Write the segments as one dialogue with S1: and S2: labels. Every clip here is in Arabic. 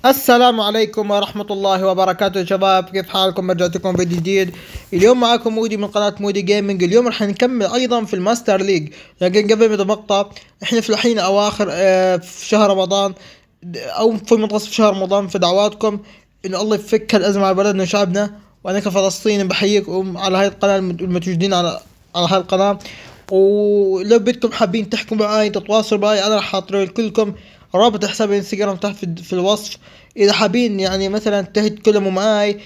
S1: السلام عليكم ورحمة الله وبركاته يا شباب، كيف حالكم؟ رجعت لكم فيديو جديد. اليوم معاكم مودي من قناة مودي جيمنج. اليوم راح نكمل ايضا في الماستر ليج، لكن قبل ما مقطع احنا في الحين اواخر في شهر رمضان او في منتصف شهر رمضان، في دعواتكم انه الله يفك الازمة على بلدنا وشعبنا. وانا كفلسطيني بحييكم على هاي القناة المتواجدين على هاي القناة. ولو بدكم حابين تحكوا معاي تتواصلوا معاي، انا راح احط لكم رابط حساب الانستغرام تحت في الوصف. اذا حابين يعني مثلا تتكلموا معاي،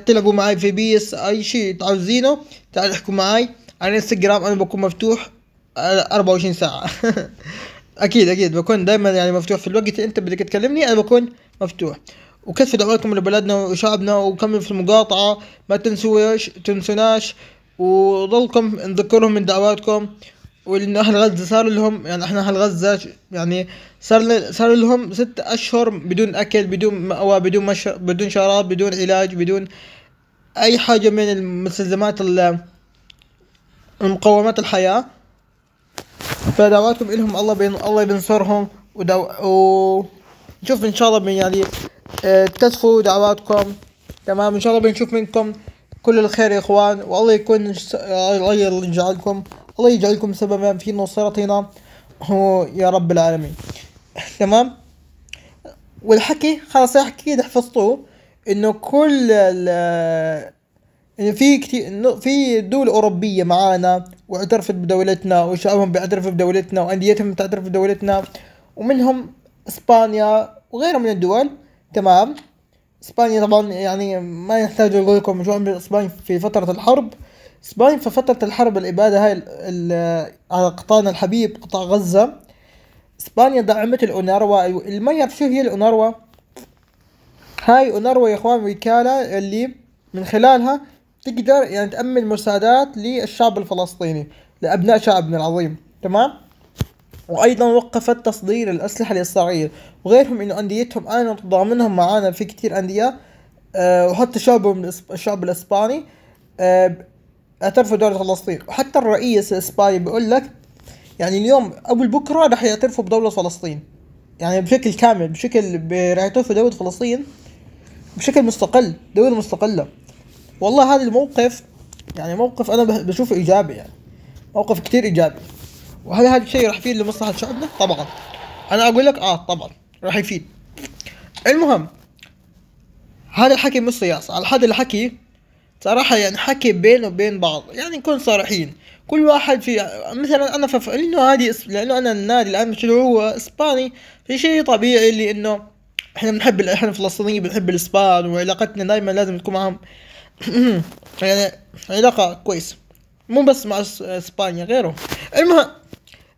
S1: تلعبوا معاي في بيس، اي شيء تعوزينه تعالوا احكوا معاي على الانستغرام. انا بكون مفتوح 24 ساعة. اكيد بكون دائما يعني مفتوح في الوقت اللي انت بدك تكلمني، انا بكون مفتوح. وكثر دعواتكم لبلدنا وشعبنا، وكمل في المقاطعة، ما تنسوناش، وضلكم نذكرهم من دعواتكم. وإن أهل غزة صار لهم، يعني إحنا أهل غزة يعني صار لهم 6 أشهر بدون أكل، بدون مأوى، بدون شراب، بدون علاج، بدون أي حاجة من المستلزمات المقومات الحياة. فدعواتكم إلهم، الله بينصرهم. شوف إن شاء الله يعني تكثفوا دعواتكم. تمام، إن شاء الله بنشوف منكم كل الخير يا إخوان. والله يكون الله يجعلكم سببا في نصرتنا هو يا رب العالمين. تمام. والحكي خلاص اكيد حفظتوه، انه كل إن في كتير، إنه في دول أوروبية معانا واعترفت بدولتنا، وشعبهم بيعترف بدولتنا، وأنديتهم تعترف بدولتنا، ومنهم إسبانيا وغيرها من الدول. تمام. إسبانيا طبعا يعني ما يحتاج أقول لكم شو عمل إسبانيا في فترة الحرب. إسبانيا في فترة الحرب الإبادة هاي على قطاعنا الحبيب قطاع غزة، إسبانيا دعمت الأونروا. اللي ما يعرف شو هي الأونروا، هاي أونروا يا إخوان وكالة اللي من خلالها تقدر يعني تأمن مساعدات للشعب الفلسطيني، لأبناء شعبنا العظيم. تمام. وأيضا وقفت تصدير الأسلحة لإسرائيل وغيرهم، إنه أنديتهم أنا تضامنهم معانا في كتير أندية. وحتى الشعب الإسباني اعترفوا بدولة فلسطين. وحتى الرئيس الإسباني بيقول لك يعني اليوم أول بكرة رح يعترفوا بدولة فلسطين، يعني بشكل كامل، راح يعترفوا بدولة فلسطين بشكل مستقل، دولة مستقلة. والله هذا الموقف يعني موقف أنا بشوفه إيجابي، يعني موقف كتير إيجابي. وهل هذا الشيء راح يفيد لمصلحة شعبنا؟ طبعا. أنا أقول لك طبعا راح يفيد. المهم، هذا الحكي مش سياسة، على هذا الحكي صراحة يعني حكي بينه وبين بعض، يعني نكون صريحين. كل واحد في مثلا أنا لأنه أنا النادي الآن مش اللي هو إسباني، في شيء طبيعي اللي إنه إحنا الفلسطينيين بنحب الإسبان، وعلاقتنا دايما لازم تكون معهم. يعني علاقة كويسة، مو بس مع إسبانيا، غيره. المهم،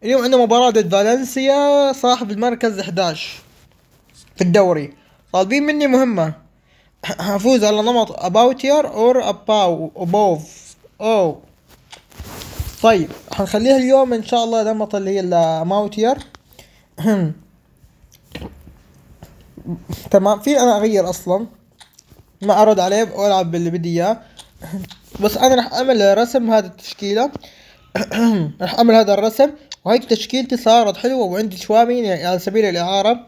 S1: اليوم عندنا مباراة ضد فالنسيا صاحب المركز 11 في الدوري. طالبين مني مهمة هفوز على نمط about or above. اوه طيب، حنخليها اليوم ان شاء الله نمط اللي هي الماوتير. تمام. في انا اغير اصلا، ما ارد عليه والعب باللي بدي اياه. بس انا راح اعمل رسم هذه التشكيلة. راح اعمل هذا الرسم، وهيك تشكيلتي صارت حلوة. وعندي شوامين يعني على سبيل الاعارة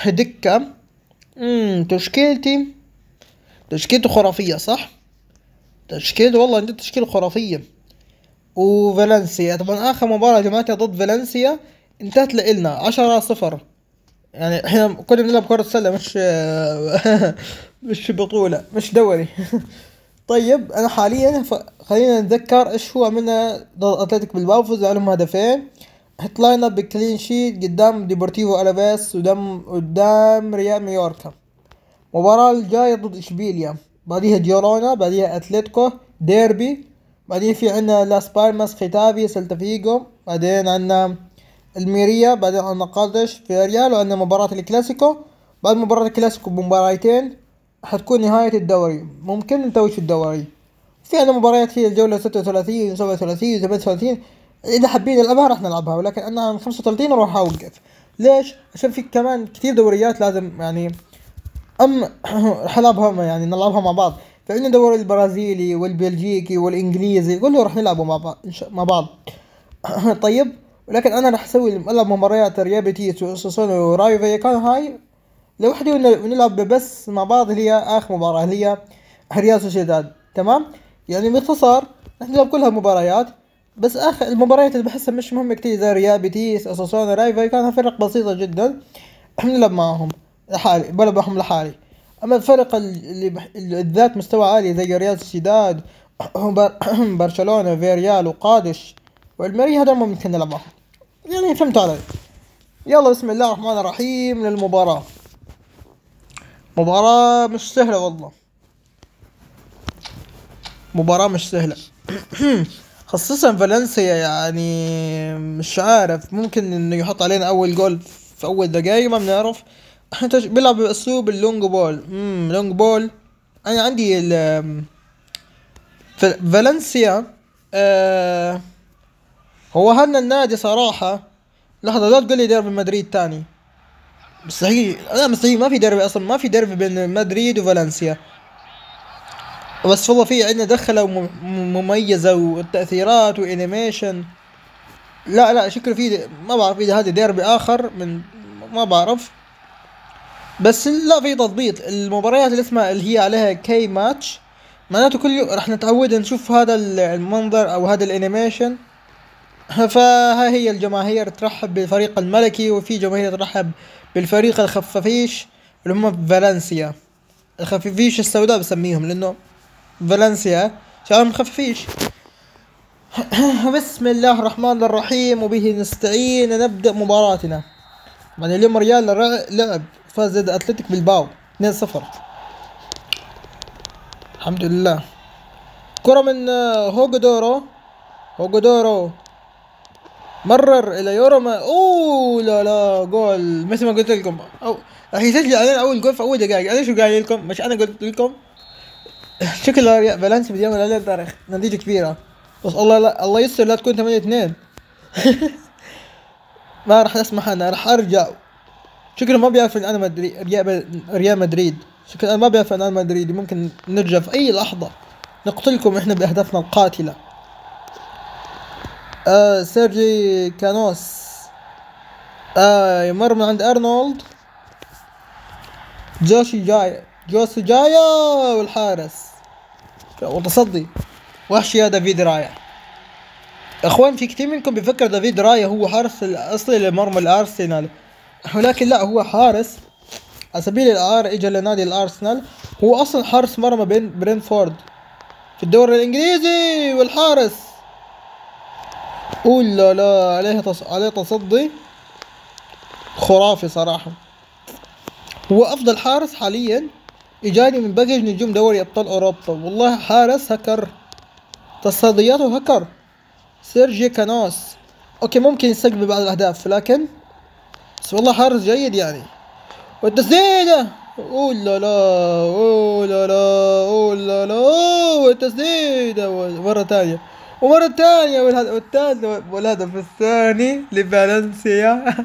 S1: دكة. تشكيلته خرافية، صح؟ تشكيلته والله عندي تشكيلة خرافية. وفالنسيا طبعا اخر مباراة جماعتها ضد فالنسيا انتهت لإلنا 10-0. يعني احنا كنا بنلعب كرة سلة، مش مش بطولة، مش دوري. طيب انا حاليا خلينا نتذكر ايش هو عملنا ضد اتلتيك بالباو. فوز عليهم هدفين، طلعنا بكلين شيت قدام ديبورتيفو الافيس قدام ريال مايوركا. المباراة الجاية ضد اشبيليا، بعديها جيرونا، بعديها اتلتيكو ديربي، بعدين في عنا لاس بالماس، ختافي، سلتا فيجو، بعدين عنا الميريا، بعدين عنا قادش في ريال، وعنا مباراة الكلاسيكو. بعد مباراة الكلاسيكو بمباراتين حتكون نهاية الدوري، ممكن نتوج في الدوري. في عنا مباريات هي الجولة 36 37 38. إذا حابين نلعبها راح نلعبها، ولكن أنا عن 35 راح أوقف. ليش؟ عشان في كمان كتير دوريات لازم يعني حلعبها، يعني نلعبها مع بعض. فعندنا الدوري البرازيلي والبلجيكي والانجليزي كله راح نلعبه مع بعض. طيب، ولكن انا راح اسوي العب مباريات ريال بيتيس واساسونو ورايو فايكان هاي لوحدي ونلعب بس مع بعض، اللي هي اخر مباراة اللي هي ريال سوسيداد. تمام. يعني باختصار نحن نلعب كلها مباريات، بس اخر المباريات اللي بحسها مش مهمة كتير زي ريال بيتيس اساسونا رايفا كانها فرق بسيطة جدا، احنا نلعب معهم لحالي، بلعب معهم لحالي. اما الفرق اللي ذات مستوى عالي زي ريال سوسيداد برشلونة فيريال وقادش والميريا، هذول ما ممكن نلعب معهم. يعني فهمت علي. يلا بسم الله الرحمن الرحيم للمباراة. مباراة مش سهلة والله، مباراة مش سهلة. خصوصا فالنسيا، يعني مش عارف ممكن انه يحط علينا اول جول في اول دقايق، ما بنعرف. احنا بيلعب باسلوب اللونج بول. لونج بول. انا عندي فالنسيا. هو هذا النادي صراحة. لحظة، لا تقول لي ديربي مدريد تاني. مستحيل، لا مستحيل، ما في ديربي اصلا، ما في ديربي بين مدريد وفالنسيا. بس والله في عندنا دخلة مميزة والتأثيرات وانيميشن. لا شكله في، ما بعرف اذا هذا ديربي اخر من، ما بعرف. بس لا، في تضبيط المباريات اللي اسمها اللي هي عليها كي ماتش، معناته كل يوم راح نتعود نشوف هذا المنظر او هذا الانيميشن. فها هي الجماهير ترحب بالفريق الملكي، وفي جماهير ترحب بالفريق الخفافيش اللي هم فالنسيا. الخفافيش السوداء بسميهم لانه فالنسيا شعارهم خفافيش. بسم الله الرحمن الرحيم وبه نستعين. نبدأ مباراتنا. يعني اليوم ريال لعب فاز ضد اتلتيك بالباو 2-0. الحمد لله. كرة من هوجودورو مرر الى يوروما. اوه لا جول، مثل ما قلت لكم. راح يسجل علينا اول جول في اول دقائق. انا شو قايل لكم؟ مش انا قلت لكم؟ شكل فالنسيا بديهم على تاريخ نتيجة كبيرة، بس الله لا، الله يستر لا تكون 8-2. ما راح اسمح، انا راح ارجع. شكله ما بيعرف ان انا ريال مدريد. شكله انا ما بيعرف ان انا مدريدي. ممكن نرجع في اي لحظة نقتلكم احنا باهدافنا القاتلة. سيرجي كانوس يمر من عند ارنولد. جوسي جايا والحارس وتصدي وحشي. يا دافيد رايا. اخوان، في كثير منكم بيفكر دافيد رايا هو حارس الاصلي لمرمى الارسنال، ولكن لا، هو حارس على سبيل الاعاره اجى لنادي الارسنال. هو اصلا حارس مرمى بين برينفورد في الدوري الانجليزي. والحارس لا عليه تصدي خرافي صراحة. هو افضل حارس حاليا اجاني من باقي نجوم دوري ابطال اوروبا. والله حارس هكر، تصدياته هكر. سيرجي كانوس اوكي ممكن يستقبل بعض الاهداف، لكن بس والله حارس جيد يعني. والتسديدة اوه لا والتسديدة مرة ثانية ومرة ثانية والثالث والهدف الثاني لفالنسيا.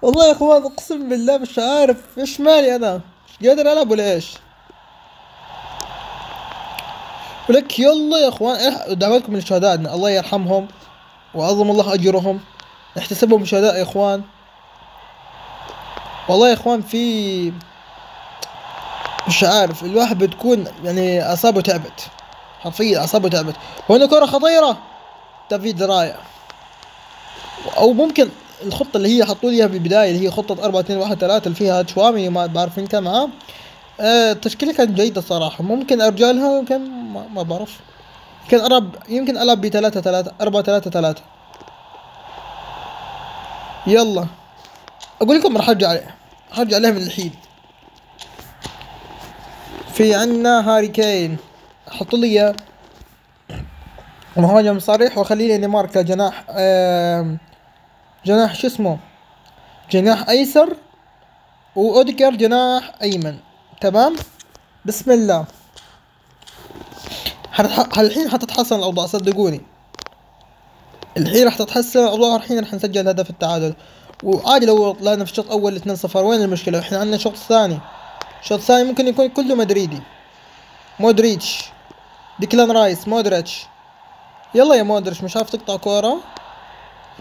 S1: والله يا اخوان اقسم بالله مش عارف ايش مالي، انا مش قادر العب ولا ايش. ولك يلا يا اخوان، دعواتكم للشهداء الله يرحمهم وعظم الله اجرهم. نحتسبهم شهداء يا اخوان. والله يا اخوان في، مش عارف، الواحد بتكون يعني اعصابه تعبت، حرفيا اعصابه تعبت. هنا كرة خطيرة دافيد رايا. او ممكن الخطة اللي هي حطوا ليها بالبداية اللي هي خطة 4-2-1-3 اللي فيها تشوامي، ما بعرف مين كان معاه. التشكيلة كانت جيدة صراحة. ممكن ارجع لها، يمكن ما بعرف. يمكن العب ب 4-3-3. يلا اقول لكم راح ارجع عليه من الحين. في عنا هاري كين، احط لي مهاجم صريح وخلي لي نيمار كجناح. جناح شو اسمه، جناح ايسر، واوديكر جناح ايمن. تمام. بسم الله. الحين حتتحسن الاوضاع صدقوني. الحين راح تتحسن الاوضاع. الحين راح نسجل هدف التعادل، وعادي لو طلعنا في الشوط الاول 2-0. وين المشكلة؟ احنا عندنا شوط ثاني. الشوط الثاني ممكن يكون كله مدريدي. مودريتش، ديكلان رايس، مودريتش. يلا يا مودريتش، مش عارف تقطع كورة.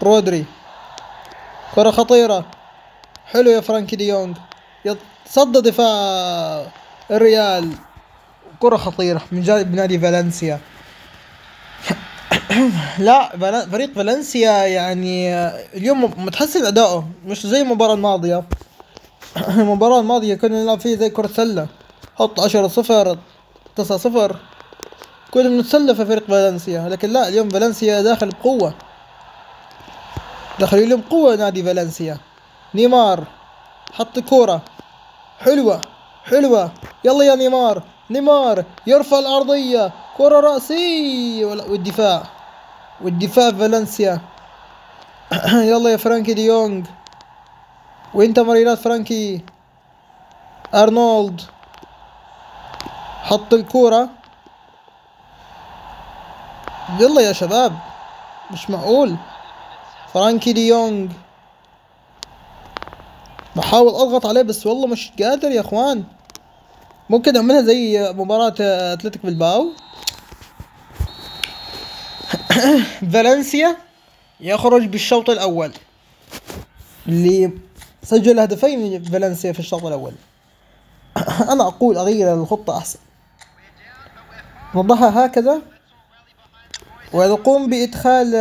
S1: رودري، كرة خطيرة حلو يا فرانكي دي يونغ، صد دفاع الريال. كرة خطيرة من جانب نادي فالنسيا. لا فريق فالنسيا يعني اليوم متحسن أداؤه، مش زي المباراة الماضية. المباراة الماضية كنا نلعب فيه زي كرة سلة، حط 10-0 9-0، كنا بنتسلى في فريق فالنسيا. لكن لا، اليوم فالنسيا داخل بقوة، دخل اليوم بقوة نادي فالنسيا. نيمار حط كورة حلوة حلوة، يلا يا نيمار، نيمار يرفع العرضية، كرة رأسية والدفاع فالنسيا. يلا يا فرانكي دي يونغ، وين تمريرات فرانكي؟ أرنولد حط الكورة، يلا يا شباب، مش معقول. فرانكي دي يونغ بحاول اضغط عليه بس والله مش قادر يا اخوان. ممكن اعملها زي مباراة اتلتيك بالباو. فالنسيا يخرج بالشوط الاول، اللي سجل هدفين فالنسيا في الشوط الاول. انا اقول اغير الخطة احسن، نضعها هكذا ونقوم بإدخال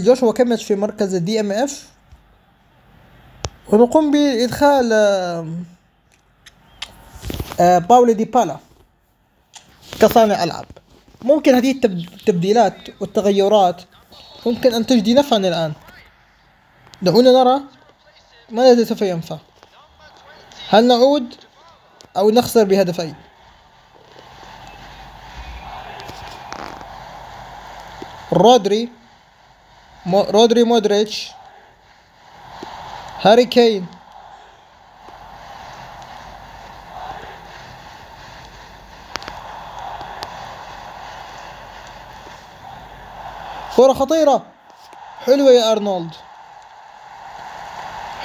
S1: جوشوا كيميتش في مركز الدي ام اف، ونقوم بإدخال باولو ديبالا كصانع ألعاب. ممكن هذه التبديلات والتغيرات ممكن أن تجدي نفعا الآن. دعونا نرى ماذا سوف ينفع، هل نعود أو نخسر بهدفين. رودري مودريتش، هاري كين، كرة خطيرة حلوة يا أرنولد،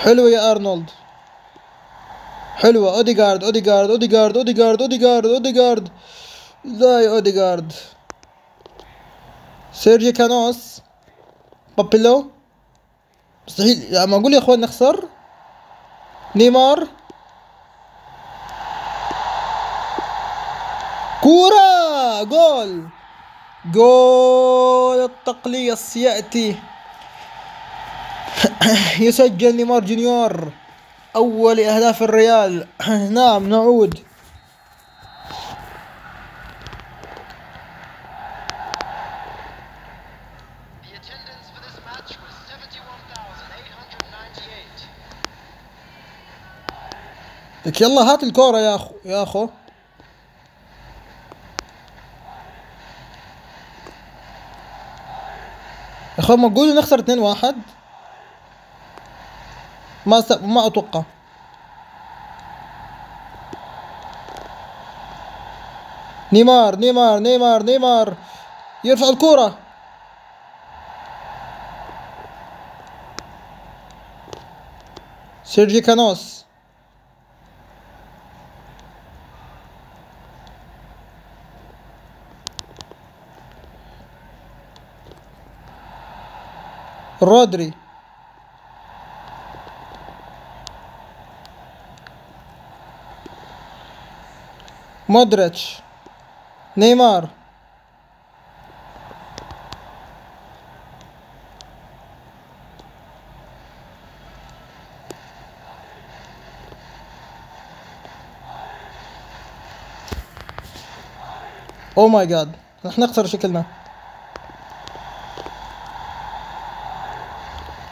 S1: حلوة يا أرنولد، حلوة. أوديغارد لا يا أوديغارد. سيرجي كانوس، بابيلو، مستحيل ما أقول يا أخوان نخسر. نيمار، كورة جول التقليص يأتي. يسجل نيمار جونيور أول أهداف الريال. نعم نعود. لك يلا هات الكورة يا أخو. يا أخو ما تقولوا نخسر 2-1، ما أتوقع. نيمار يرفع الكورة. سيرجي كانوس، رودري، مودريتش، نيمار، او ماي جاد رح نخسر شكلنا.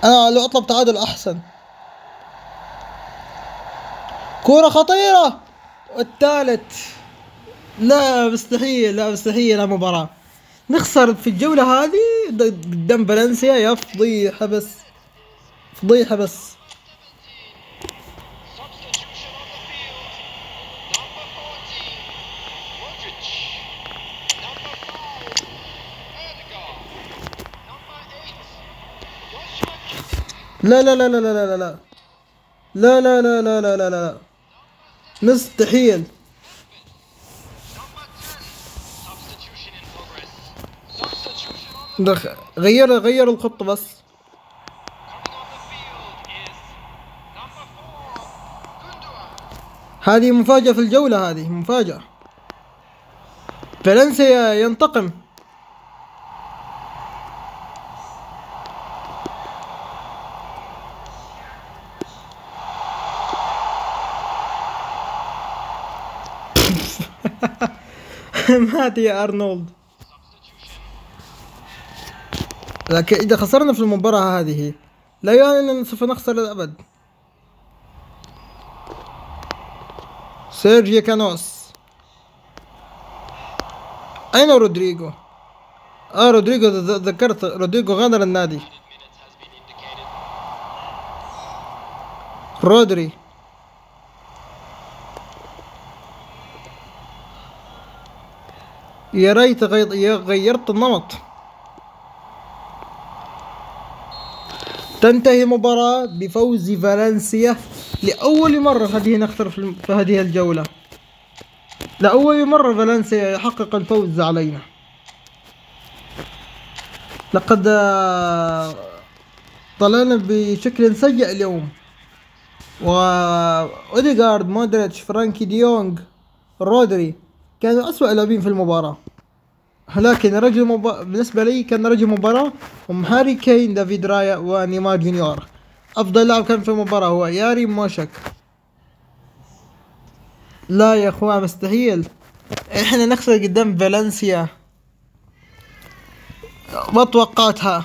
S1: انا لو اطلب تعادل احسن. كرة خطيرة والثالث. لا مستحيل المباراة نخسر في الجولة هذه قدام فالنسيا. يا فضيحة بس. لا لا لا لا لا لا لا لا لا لا لا لا لا لا مستحيل. غير الخطة بس. هذه مفاجأة في الجولة، هذه مفاجأة. فالنسيا ينتقم. مات يا أرنولد. لكن إذا خسرنا في المباراة هذه لا يعني أننا سوف نخسر للأبد. سيرجيو كانوس. أين رودريجو؟ رودريجو، ذكرت رودريجو غادر النادي. رودري. يا ريت غيرت النمط. تنتهي المباراة بفوز فالنسيا لأول مرة هذه نخسر في هذه الجولة. لأول مرة فالنسيا يحقق الفوز علينا. لقد طلعنا بشكل سيء اليوم، وأوديغارد، مودريتش، فرانكي ديونغ، رودري كانوا أسوأ لاعبين في المباراة. لكن بالنسبة لي كان رجل مباراة هم هاري كين، دافيد رايا، ونيمار جونيور. أفضل لاعب كان في المباراة هو ياري موشك. لا يا أخوان، مستحيل إحنا نخسر قدام فالنسيا، ما توقعتها.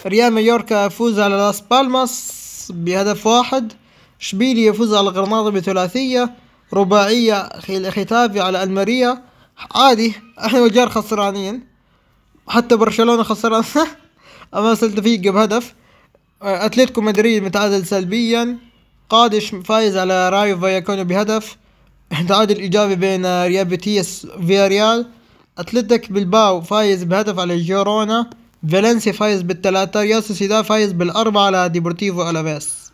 S1: ريال مايوركا يفوز على لاس بالماس بهدف واحد، شبيلي يفوز على غرناطة بثلاثية، رباعية ختافي على الماريا. عادي، احنا وجار خسرانين، حتى برشلونة خسران أمام سيلتا فيجو بهدف. أتلتيكو مدريد متعادل سلبيا، قادش فايز على رايو فاياكونو بهدف، تعادل إيجابي بين ريال بيتيس فياريال. أتلتيك بلباو فايز بهدف على جيرونا، فالنسيا فايز بالثلاثة، ريال سوسيداد فايز بالأربعة على ديبورتيفو ألافيس.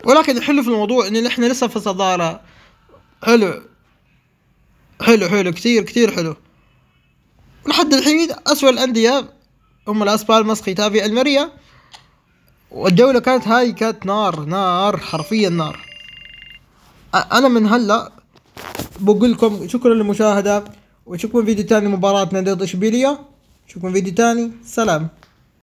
S1: ولكن الحلو في الموضوع إن إحنا لسه في صدارة. حلو حلو حلو، كتير كتير حلو. لحد الحين أسوأ الأندية هم لاس بالماس، ختافي، الماريا. والجولة كانت نار نار، حرفيا نار. أنا من هلا بقول لكم شكرا للمشاهدة، وشكرا فيديو تاني مباراتنا ضد إشبيلية. شكرا فيديو تاني، سلام.